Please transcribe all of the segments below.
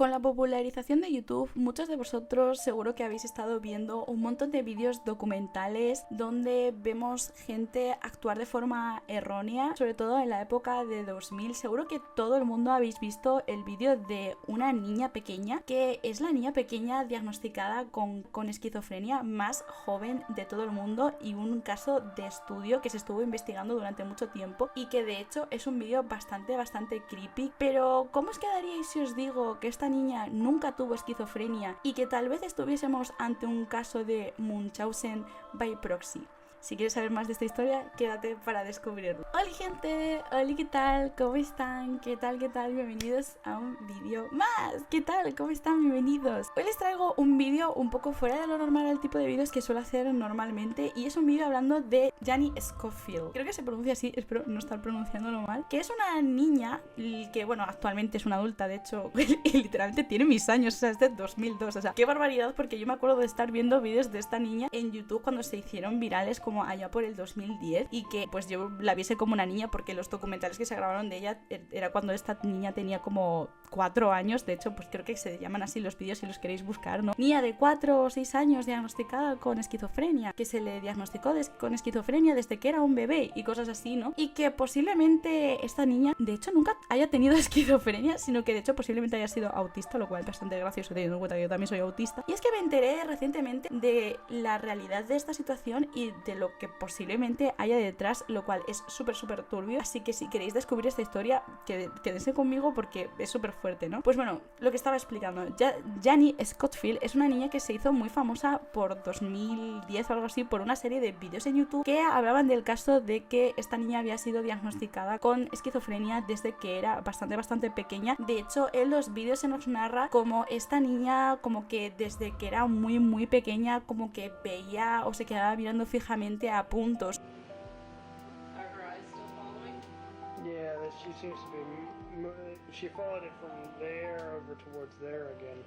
Con la popularización de YouTube, muchos de vosotros seguro que habéis estado viendo un montón de vídeos documentales donde vemos gente actuar de forma errónea, sobre todo en la época de 2000. Seguro que todo el mundo habéis visto el vídeo de una niña pequeña, que es la niña pequeña diagnosticada con esquizofrenia más joven de todo el mundo y un caso de estudio que se estuvo investigando durante mucho tiempo y que de hecho es un vídeo bastante creepy. Pero ¿cómo os quedaríais si os digo que esta niña nunca tuvo esquizofrenia y que tal vez estuviésemos ante un caso de Munchausen by proxy? Si quieres saber más de esta historia, quédate para descubrirlo. Hola gente, hola, ¿qué tal? ¿Cómo están? ¿Qué tal? Bienvenidos a un vídeo más. ¿Qué tal? ¿Cómo están? Bienvenidos. Hoy les traigo un vídeo un poco fuera de lo normal, el tipo de vídeos que suelo hacer normalmente, y es un vídeo hablando de Janie Scofield. Creo que se pronuncia así, espero no estar pronunciándolo mal. Que es una niña que, bueno, actualmente es una adulta, de hecho, literalmente tiene mis años, o sea, es de 2002. O sea, qué barbaridad, porque yo me acuerdo de estar viendo vídeos de esta niña en YouTube cuando se hicieron virales, como allá por el 2010, y que pues yo la viese como una niña porque los documentales que se grabaron de ella era cuando esta niña tenía como 4 años. De hecho, pues creo que se llaman así los vídeos si los queréis buscar, ¿no? Niña de 4 o 6 años diagnosticada con esquizofrenia, que se le diagnosticó con esquizofrenia desde que era un bebé y cosas así, ¿no? Y que posiblemente esta niña de hecho nunca haya tenido esquizofrenia, sino que de hecho posiblemente haya sido autista, lo cual es bastante gracioso teniendo en cuenta que yo también soy autista. Y es que me enteré recientemente de la realidad de esta situación y de lo que posiblemente haya detrás, lo cual es súper turbio. Así que si queréis descubrir esta historia, quédense conmigo porque es súper fuerte, ¿no? Pues bueno, lo que estaba explicando, Janie Scofield es una niña que se hizo muy famosa por 2010 o algo así, por una serie de vídeos en YouTube que hablaban del caso de que esta niña había sido diagnosticada con esquizofrenia desde que era bastante pequeña. De hecho, en los vídeos se nos narra como esta niña, como que desde que era muy pequeña, como que veía o se quedaba mirando fijamente a puntos. Yeah, she seems to be. She followed it from there over towards there again.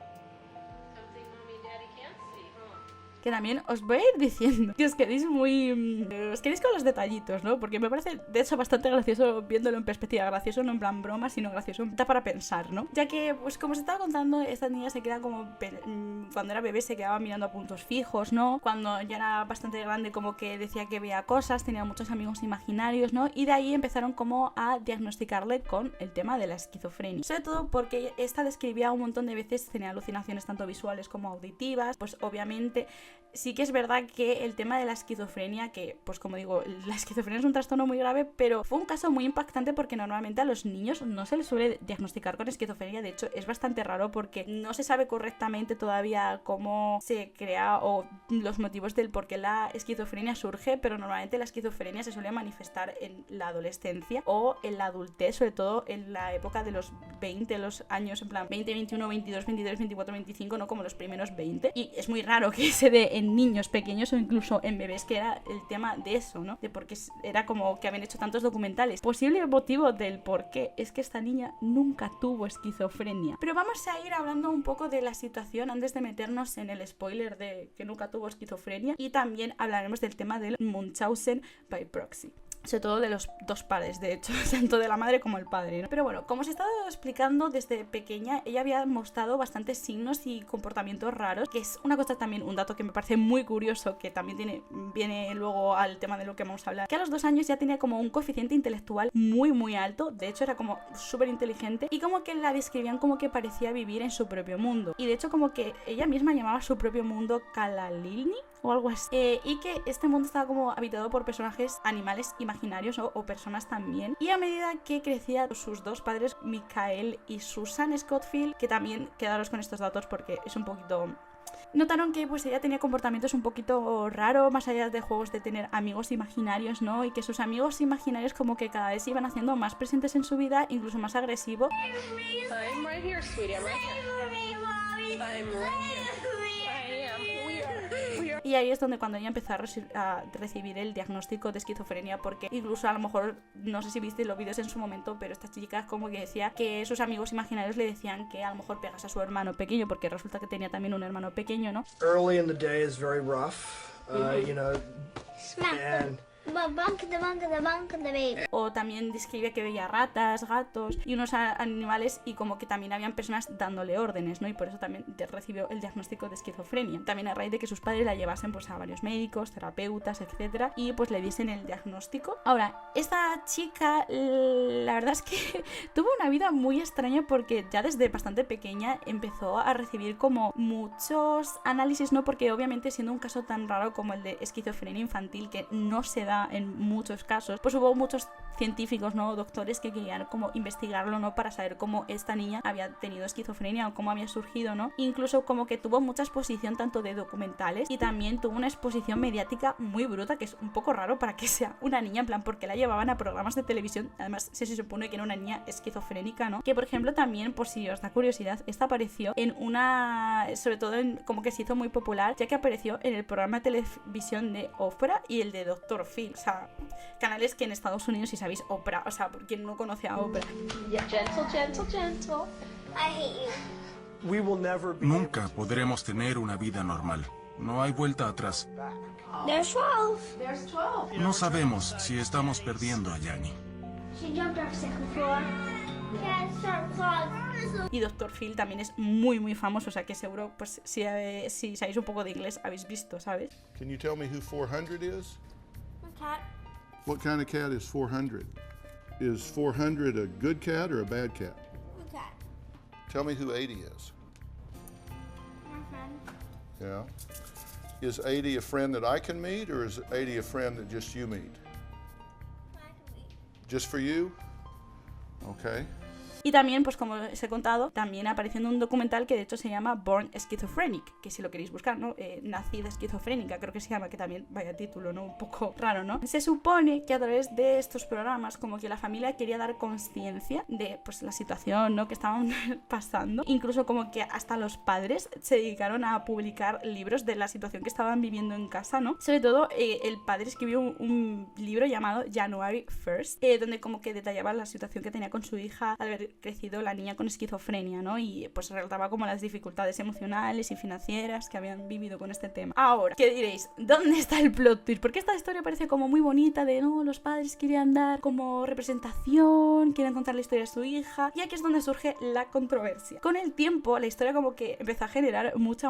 Something mommy and daddy can't see, huh? Que también os voy a ir diciendo que os quedéis os quedéis con los detallitos, ¿no? Porque me parece, de hecho, bastante gracioso viéndolo en perspectiva. Gracioso no en plan broma, sino gracioso para pensar, ¿no? Ya que, pues como os estaba contando, esta niña se queda como... Cuando era bebé se quedaba mirando a puntos fijos, ¿no? Cuando ya era bastante grande, como que decía que veía cosas, tenía muchos amigos imaginarios, ¿no? Y de ahí empezaron como a diagnosticarle con el tema de la esquizofrenia. Sobre todo porque esta describía un montón de veces, tenía alucinaciones tanto visuales como auditivas. Pues obviamente... Sí que es verdad que el tema de la esquizofrenia, que pues como digo, la esquizofrenia es un trastorno muy grave, pero fue un caso muy impactante porque normalmente a los niños no se les suele diagnosticar con esquizofrenia. De hecho, es bastante raro porque no se sabe correctamente todavía cómo se crea o los motivos del por qué la esquizofrenia surge, pero normalmente la esquizofrenia se suele manifestar en la adolescencia o en la adultez, sobre todo en la época de los 20, los años en plan 20, 21, 22, 23, 24, 25, no como los primeros 20. Y es muy raro que se dé en niños pequeños o incluso en bebés, que era el tema de eso, ¿no? De por qué era como que habían hecho tantos documentales. Posible motivo del por qué es que esta niña nunca tuvo esquizofrenia. Pero vamos a ir hablando un poco de la situación antes de meternos en el spoiler de que nunca tuvo esquizofrenia, y también hablaremos del tema del Munchausen by proxy. Sobre todo de los dos padres, de hecho, tanto de la madre como el padre, ¿no? Pero bueno, como os he estado explicando, desde pequeña ella había mostrado bastantes signos y comportamientos raros, que es una cosa también, un dato que me parece muy curioso, que también viene luego al tema de lo que vamos a hablar, que a los 2 años ya tenía como un coeficiente intelectual muy alto. De hecho era como súper inteligente y como que la describían como que parecía vivir en su propio mundo, y de hecho como que ella misma llamaba su propio mundo Kalalilni o algo así, y que este mundo estaba como habitado por personajes animales imaginarios o personas también. Y a medida que crecía, sus dos padres, Michael y Susan Scofield, que también quedaros con estos datos porque es un poquito... Notaron que pues ella tenía comportamientos un poquito raros, más allá de juegos de tener amigos imaginarios, ¿no? Y que sus amigos imaginarios como que cada vez se iban haciendo más presentes en su vida, incluso más agresivos. I'm right here, sweetie. I'm right here. I'm right here. I am. We are. Y ahí es donde cuando ella empezó a recibir el diagnóstico de esquizofrenia, porque incluso a lo mejor, no sé si viste los vídeos en su momento, pero esta chica como que decía que sus amigos imaginarios le decían que a lo mejor pegase a su hermano pequeño, porque resulta que tenía también un hermano pequeño, ¿no? Early in the day is very rough, you know, and O también describe que veía ratas, gatos y unos animales y como que también habían personas dándole órdenes, ¿no? Y por eso también recibió el diagnóstico de esquizofrenia. También a raíz de que sus padres la llevasen pues a varios médicos, terapeutas, etcétera, y pues le diesen el diagnóstico. Ahora, esta chica, la verdad es que tuvo una vida muy extraña porque ya desde bastante pequeña empezó a recibir como muchos análisis, ¿no? Porque obviamente siendo un caso tan raro como el de esquizofrenia infantil, que no se da en muchos casos, pues hubo muchos científicos, ¿no? Doctores que querían como investigarlo, ¿no? Para saber cómo esta niña había tenido esquizofrenia o cómo había surgido, ¿no? Incluso como que tuvo mucha exposición tanto de documentales y también tuvo una exposición mediática muy bruta, que es un poco raro para que sea una niña, en plan, porque la llevaban a programas de televisión, además se supone que era una niña esquizofrénica, ¿no? Que por ejemplo también, por si os da curiosidad, esta apareció en una, sobre todo en, como que se hizo muy popular, ya que apareció en el programa de televisión de Oprah y el de Dr. Phil, o sea, canales que en Estados Unidos, si sabéis Oprah, o sea, por quien no conoce a Oprah. Gentle, gentle, gentle. I hate you. We will never be Nunca podremos tener una vida normal. No hay vuelta atrás. There's 12. There's 12. No sabemos si estamos perdiendo a Yani. She jumped off the second floor. Yeah, it's so close. Y Dr. Phil también es muy muy famoso, o sea que seguro, pues si sabéis un poco de inglés, habéis visto, ¿sabes? Can you tell me who 400 is? A cat. What kind of cat is 400? Is 400 a good cat or a bad cat? A cat. Tell me who 80 is. My friend. Yeah. Is 80 a friend that I can meet, or is 80 a friend that just you meet? I can eat. Just for you? Okay. Y también, pues como os he contado, también apareció en un documental que de hecho se llama Born Schizophrenic, que si lo queréis buscar, ¿no? Nacida esquizofrénica, creo que se llama, que también, vaya título, ¿no? Un poco raro, ¿no? Se supone que a través de estos programas como que la familia quería dar conciencia de, pues, la situación, ¿no? Que estaban pasando. Incluso como que hasta los padres se dedicaron a publicar libros de la situación que estaban viviendo en casa, ¿no? Sobre todo, el padre escribió un libro llamado January 1st, donde como que detallaba la situación que tenía con su hija al ver crecido la niña con esquizofrenia, ¿no? Y pues relataba como las dificultades emocionales y financieras que habían vivido con este tema. Ahora, ¿qué diréis? ¿Dónde está el plot twist? Porque esta historia parece como muy bonita de, no, los padres querían dar como representación, quieren contar la historia de su hija, y aquí es donde surge la controversia. Con el tiempo, la historia como que empezó a generar mucho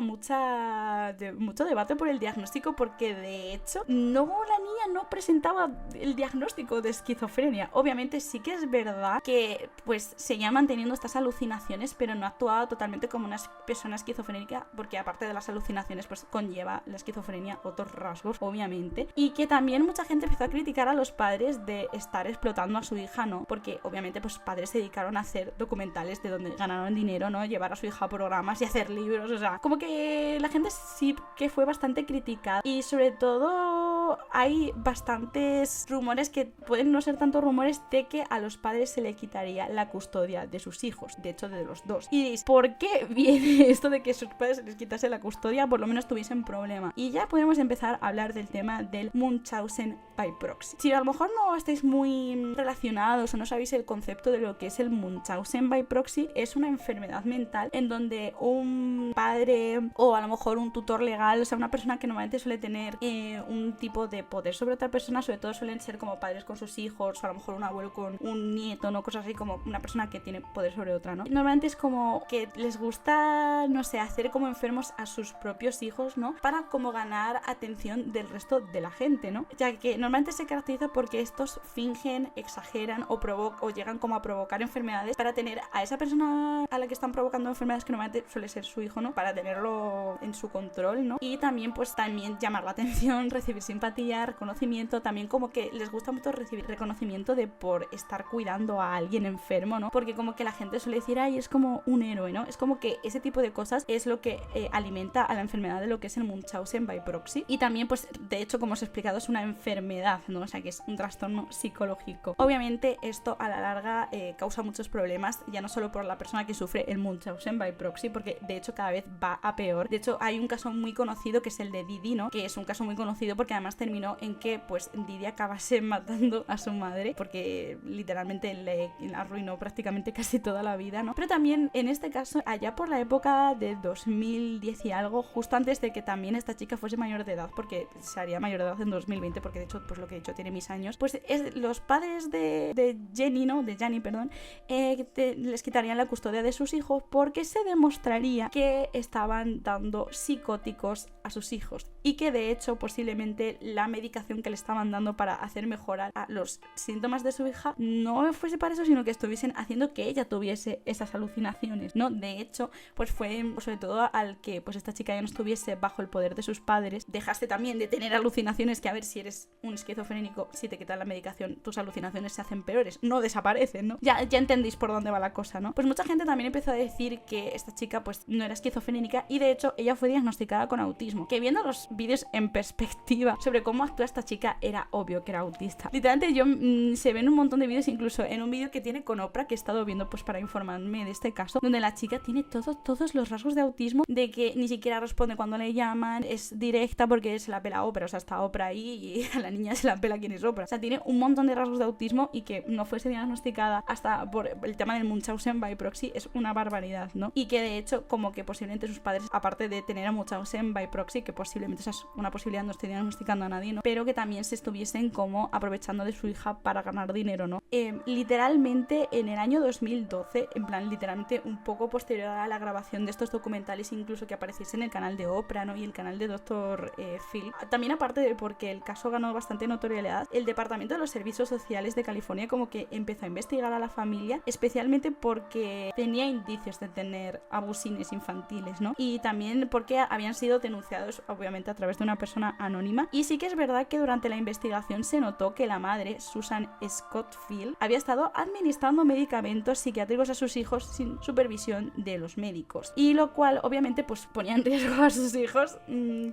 debate por el diagnóstico, porque de hecho, la niña no presentaba el diagnóstico de esquizofrenia. Obviamente sí que es verdad que pues seguía manteniendo estas alucinaciones, pero no actuaba totalmente como una persona esquizofrénica, porque aparte de las alucinaciones pues conlleva la esquizofrenia otros rasgos, obviamente, y que también mucha gente empezó a criticar a los padres de estar explotando a su hija, ¿no? Porque obviamente pues padres se dedicaron a hacer documentales de donde ganaron dinero, ¿no? Llevar a su hija a programas y hacer libros, o sea, como que la gente sí que fue bastante criticada, y sobre todo hay bastantes rumores que pueden no ser tanto rumores de que a los padres se le quitaría la custodia de sus hijos, de hecho de los dos. Y diréis, ¿por qué viene esto de que sus padres les quitase la custodia? Por lo menos tuviesen problema. Y ya podemos empezar a hablar del tema del Munchausen by proxy. Si a lo mejor no estáis muy relacionados o no sabéis el concepto de lo que es el Munchausen by proxy, es una enfermedad mental en donde un padre o a lo mejor un tutor legal, o sea, una persona que normalmente suele tener un tipo de poder sobre otra persona, sobre todo suelen ser como padres con sus hijos, o a lo mejor un abuelo con un nieto, no, cosas así, como una persona que tiene poder sobre otra, ¿no? Normalmente es como que les gusta, no sé, hacer como enfermos a sus propios hijos, ¿no? Para como ganar atención del resto de la gente, ¿no? Ya que normalmente se caracteriza porque estos fingen, exageran o llegan como a provocar enfermedades para tener a esa persona a la que están provocando enfermedades, que normalmente suele ser su hijo, ¿no? Para tenerlo en su control, ¿no? Y también pues también llamar la atención, recibir simpatía, reconocimiento, también como que les gusta mucho recibir reconocimiento de por estar cuidando a alguien enfermo, ¿no? Porque como que la gente suele decir, ay, es como un héroe, ¿no? Es como que ese tipo de cosas es lo que alimenta a la enfermedad de lo que es el Munchausen by proxy. Y también pues de hecho, como os he explicado, es una enfermedad, ¿no? O sea que es un trastorno psicológico. Obviamente esto a la larga causa muchos problemas, ya no solo por la persona que sufre el Munchausen by proxy, porque de hecho cada vez va a peor. De hecho hay un caso muy conocido que es el de Didi, ¿no? Que es un caso muy conocido porque además además terminó en que pues Didi acabase matando a su madre porque literalmente le arruinó prácticamente casi toda la vida, ¿no? Pero también en este caso, allá por la época de 2010 y algo, justo antes de que también esta chica fuese mayor de edad, porque se haría mayor de edad en 2020, porque de hecho, pues lo que he dicho, tiene mis años, pues los padres de Jenny, ¿no? De Gianni, perdón, les quitarían la custodia de sus hijos porque se demostraría que estaban dando psicóticos a sus hijos y que de hecho posiblemente la medicación que le estaban dando para hacer mejorar los síntomas de su hija no fuese para eso, sino que estuviesen haciendo que ella tuviese esas alucinaciones, ¿no? De hecho, pues fue sobre todo al que pues esta chica ya no estuviese bajo el poder de sus padres, dejaste también de tener alucinaciones, que a ver, si eres un esquizofrénico, si te quitan la medicación, tus alucinaciones se hacen peores, no desaparecen, ¿no? Ya entendéis por dónde va la cosa, ¿no? Pues mucha gente también empezó a decir que esta chica pues no era esquizofrénica y de hecho ella fue diagnosticada con autismo, que viendo los vídeos en perspectiva sobre cómo actúa esta chica era obvio que era autista. Literalmente yo se ven un montón de vídeos, incluso en un vídeo que tiene con Oprah que he estado viendo pues para informarme de este caso, donde la chica tiene todos los rasgos de autismo, de que ni siquiera responde cuando le llaman, es directa porque se la pela Oprah, o sea, está Oprah ahí y a la niña se la pela quién es Oprah. O sea, tiene un montón de rasgos de autismo y que no fuese diagnosticada hasta por el tema del Munchausen by proxy es una barbaridad, ¿no? Y que de hecho como que posiblemente sus padres, aparte de tener a Munchausen by proxy, que posiblemente esa es una posibilidad, no estoy diagnosticando a nadie, ¿no? Pero que también se estuviesen como aprovechando de su hija para ganar dinero, ¿no? Literalmente en el año 2012, en plan literalmente un poco posterior a la grabación de estos documentales, incluso que apareciese en el canal de Oprah, ¿no? Y el canal de Dr. Phil, también aparte de porque el caso ganó bastante notoriedad, el Departamento de los Servicios Sociales de California como que empezó a investigar a la familia, especialmente porque tenía indicios de tener abusines infantiles, ¿no? Y también porque habían sido denunciados obviamente a través de una persona anónima. Y sí que es verdad que durante la investigación se notó que la madre, Susan Scott Field, había estado administrando medicamentos psiquiátricos a sus hijos sin supervisión de los médicos, y lo cual obviamente pues ponía en riesgo a sus hijos,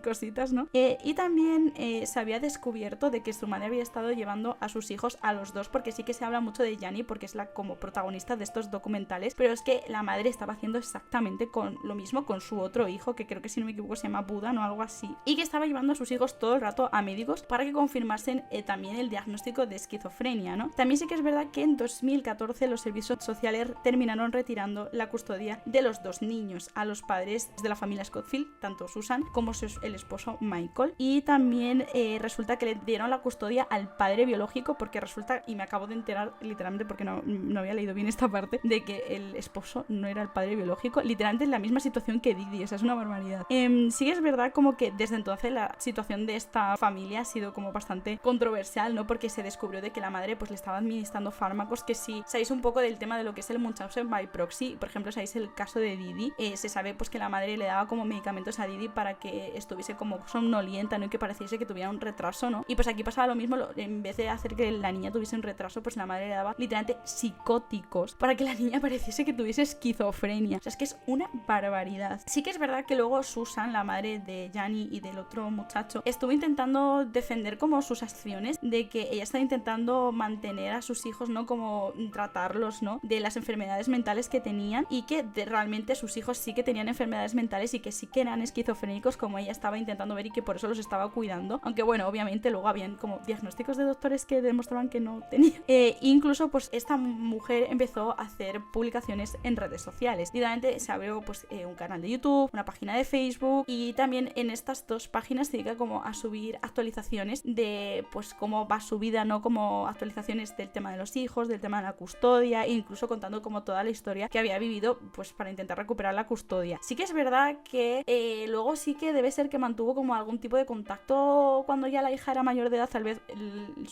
cositas, ¿no? Y también se había descubierto de que su madre había estado llevando a sus hijos a los dos, porque sí que se habla mucho de Gianni porque es la como protagonista de estos documentales, pero es que la madre estaba haciendo exactamente con lo mismo con su otro hijo, que creo que si no me equivoco se llama Buda, o algo así, y que estaba llevando a sus hijos todo el rato a médicos para que confirmasen también el diagnóstico de esquizofrenia, ¿no? También sí que es verdad que en 2014 los servicios sociales terminaron retirando la custodia de los dos niños a los padres de la familia Scottfield, tanto Susan como el esposo Michael, y también resulta que le dieron la custodia al padre biológico, porque resulta, y me acabo de enterar literalmente porque no había leído bien esta parte, de que el esposo no era el padre biológico, literalmente en la misma situación que Didi, o sea, es una barbaridad. Sí es verdad como que desde entonces la situación de esta familia ha sido como bastante controversial, ¿no? Porque se descubrió de que la madre pues le estaba administrando fármacos, que si sabéis un poco del tema de lo que es el Munchausen by proxy, por ejemplo, sabéis el caso de Didi, se sabe pues que la madre le daba como medicamentos a Didi para que estuviese como somnolienta, ¿no? Y que pareciese que tuviera un retraso, ¿no? Y pues aquí pasaba lo mismo, en vez de hacer que la niña tuviese un retraso, pues la madre le daba literalmente psicóticos para que la niña pareciese que tuviese esquizofrenia. O sea, es que es una barbaridad. Sí que es verdad que luego Susan, la madre de Gianni y del otro muchacho, estuvo intentando defender como sus acciones, de que ella estaba intentando mantener a sus hijos, ¿no? Como tratarlos, ¿no? De las enfermedades mentales que tenían, y que realmente sus hijos sí que tenían enfermedades mentales y que sí que eran esquizofrénicos, como ella estaba intentando ver, y que por eso los estaba cuidando, aunque bueno, obviamente luego habían como diagnósticos de doctores que demostraban que no tenían. Incluso pues esta mujer empezó a hacer publicaciones en redes sociales. Literalmente se abrió pues un canal de YouTube, una página de Facebook, y también en estas dos páginas se dedica como a subir actualizaciones de pues cómo va su vida, ¿no? Como actualizaciones del tema de los hijos, del tema de la custodia, e incluso contando como toda la historia que había vivido pues para intentar recuperar la custodia. Sí que es verdad que luego sí que debe ser que mantuvo como algún tipo de contacto cuando ya la hija era mayor de edad. Tal vez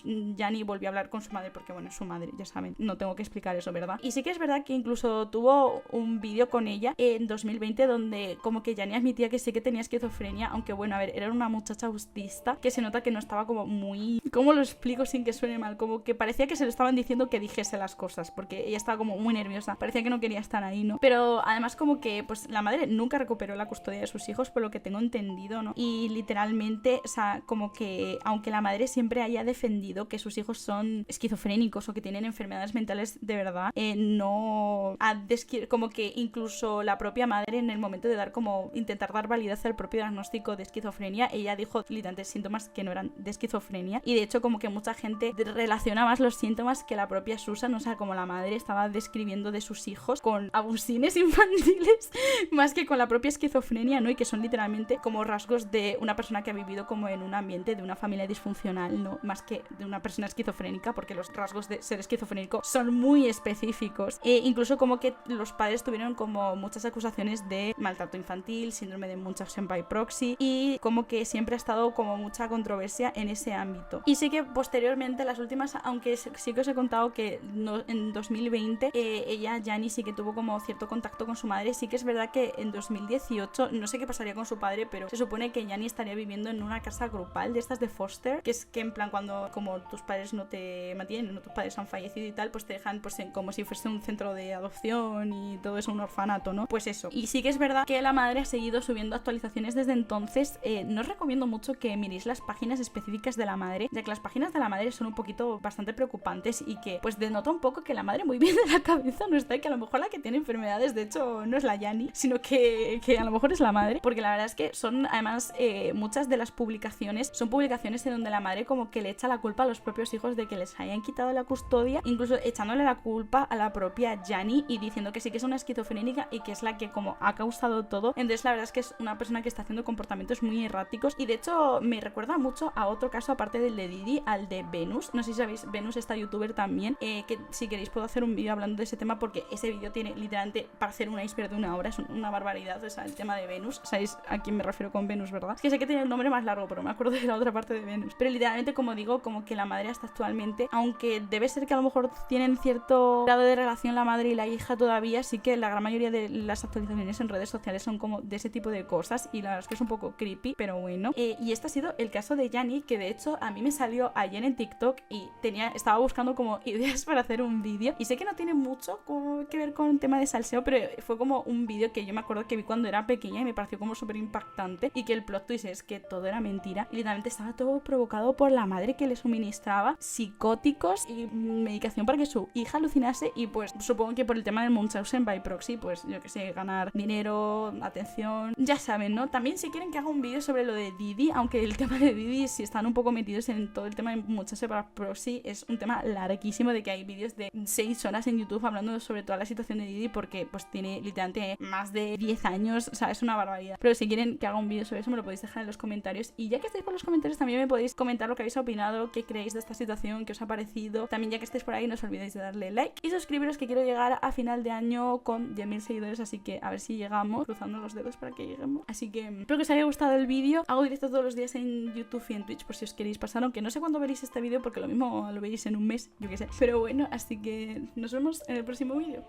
Gianni volvió a hablar con su madre, porque bueno, es su madre, ya saben, no tengo que explicar eso, ¿verdad? Y sí que es verdad que incluso tuvo un vídeo con ella en 2020 donde como que Gianni admitía que sí que tenía esquizofrenia, aunque bueno, a ver, era una muchacha autista que se nota que no estaba como muy... ¿Cómo lo explico sin que suene mal? Como que parecía que se le estaban diciendo que dijese las cosas, porque ella estaba como muy nerviosa, parecía que no quería estar ahí, ¿no? Pero además como que pues la madre nunca recuperó la custodia de sus hijos, por lo que tengo entendido, ¿no? Y literalmente, o sea, como que aunque la madre siempre haya defendido que sus hijos son esquizofrénicos o que tienen enfermedades mentales de verdad, no ha como que incluso la propia madre, en el momento de dar como intentar dar validez al propio diagnóstico de esquizofrenia, ella dijo literalmente, síntomas que no eran de esquizofrenia, y de hecho como que mucha gente relaciona más los síntomas que la propia Susan, o sea, como la madre estaba describiendo de sus hijos con abusines infantiles más que con la propia esquizofrenia, ¿no? Y que son literalmente como rasgos de una persona que ha vivido como en un ambiente de una familia disfuncional, ¿no? Más que de una persona esquizofrénica, porque los rasgos de ser esquizofrénico son muy específicos. Incluso como que los padres tuvieron como muchas acusaciones de maltrato infantil, síndrome de Munchausen by proxy, y como que siempre ha estado como mucha controversia en ese ámbito. Y sí que posteriormente, las últimas, aunque sí que os he contado que no, en 2020 ella, Jani, sí que tuvo como cierto contacto con su madre. Sí que es verdad que en 2018, no sé qué pasaría con su padre, pero se supone que Jani estaría viviendo en una casa grupal de estas de foster, que es que en plan cuando como tus padres no te mantienen, no, tus padres han fallecido y tal, pues te dejan pues como si fuese un centro de adopción y todo eso, un orfanato, ¿no? Pues eso. Y sí que es verdad que la madre ha seguido subiendo actualizaciones desde entonces. No os recomiendo mucho que miréis las páginas específicas de la madre, ya que las páginas de la madre son un poquito bastante preocupantes y que pues denota un poco que la madre muy bien de la cabeza no está, y que a lo mejor la que tiene enfermedades de hecho no es la Jani, sino que a lo mejor es la madre, porque la verdad es que son además muchas de las publicaciones son publicaciones en donde la madre como que le echa la culpa a los propios hijos de que les hayan quitado la custodia, incluso echándole la culpa a la propia Jani y diciendo que sí que es una esquizofrénica y que es la que como ha causado todo. Entonces la verdad es que es una persona que está haciendo comportamientos muy erráticos, y de hecho me recuerda mucho a otro caso aparte del de Didi, al de Venus. No sé si sabéis, Venus, esta youtuber también, que si queréis puedo hacer un vídeo hablando de ese tema, porque ese vídeo tiene literalmente para hacer un iceberg de 1 hora, es una barbaridad. O sea, el tema de Venus, ¿sabéis a quién me refiero con Venus, verdad? Es que sé que tiene el nombre más largo, pero me acuerdo de la otra parte de Venus. Pero literalmente, como digo, como que la madre hasta actualmente, aunque debe ser que a lo mejor tienen cierto grado de relación la madre y la hija todavía, sí que la gran mayoría de las actualizaciones en redes sociales son como de ese tipo de cosas, y la verdad es que es un poco creepy, pero bueno. Y este ha sido el caso de Jani, que de hecho a mí me salió ayer en TikTok y estaba buscando como ideas para hacer un vídeo, y sé que no tiene mucho como que ver con el tema de salseo, pero fue como un vídeo que yo me acuerdo que vi cuando era pequeña y me pareció como súper impactante, y que el plot twist es que todo era mentira y literalmente estaba todo provocado por la madre, que le suministraba psicóticos y medicación para que su hija alucinase, y pues supongo que por el tema del Munchausen by proxy, pues yo que sé, ganar dinero, atención, ya saben, ¿no? También si quieren que haga un vídeo sobre lo de Didi, aunque el tema de Didi, si están un poco metidos en todo el tema de Munchausen by proxy, es un tema larguísimo, de que hay vídeos de 6 horas en YouTube hablando sobre toda la situación de Didi, porque pues tiene literalmente más de 10 años, o sea, es una barbaridad. Pero si quieren que haga un vídeo sobre eso, me lo podéis dejar en los comentarios, y ya que estáis por los comentarios también me podéis comentar lo que habéis opinado, qué creéis de esta situación, qué os ha parecido. También, ya que estáis por ahí, no os olvidéis de darle like y suscribiros, que quiero llegar a final de año con 10.000 seguidores, así que a ver si llegamos, cruzando los dedos para que lleguemos. Así que espero que os haya gustado el vídeo. Hago directos todos los días en YouTube y en Twitch por si os queréis pasar, aunque no sé cuándo veréis este vídeo, porque lo mismo lo veréis en un mes, yo qué sé. Pero bueno, así que nos vemos en el próximo vídeo.